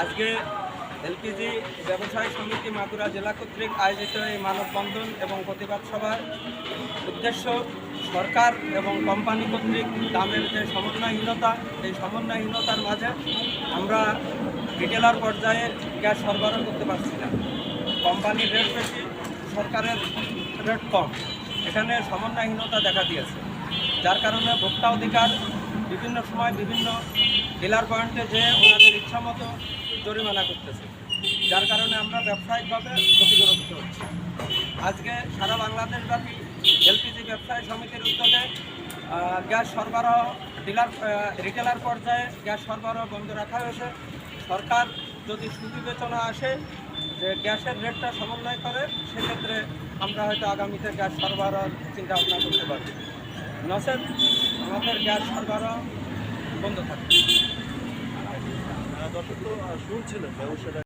আজকে এলপিজি ব্যবসায়ী সমিতি মাগুরা জেলা কর্তৃক আয়োজিত এই মানববন্ধন এবং প্রতিবাদ সভার উদ্দেশ্য সরকার এবং কোম্পানি কর্তৃক দামের যে সমন্বয়হীনতা, এই সমন্বয়হীনতার মাঝে আমরা রিটেলার পর্যায়ে গ্যাস সরবরাহ করতে পারছি না। কোম্পানির রেট বেশি, সরকারের রেট কম, এখানে সমন্বয়হীনতা দেখা দিয়েছে, যার কারণে ভোক্তা অধিকার বিভিন্ন সময় বিভিন্ন ডিলার পয়েন্টে যে ওনাদের ইচ্ছামতো জরিমানা করতেছে, যার কারণে আমরা ব্যবসায়িকভাবে ক্ষতিগ্রস্ত হচ্ছি। আজকে সারা বাংলাদেশব্যাপী এলপিজি ব্যবসায়ী সমিতির উদ্যোগে গ্যাস সরবরাহ রিটেলার পর্যায়ে গ্যাস সরবরাহ বন্ধ রাখা হয়েছে। সরকার যদি সুবিবেচনা আসে যে গ্যাসের রেটটা সমন্বয় করে, সেক্ষেত্রে আমরা হয়তো আগামীতে গ্যাস সরবরাহ চিন্তা ভাবনা করতে পারব, নচেত আমাদের গ্যাস সরবরাহ বন্ধ থাকবে। দর্শক তো শুনছিলেন ব্যবসাটা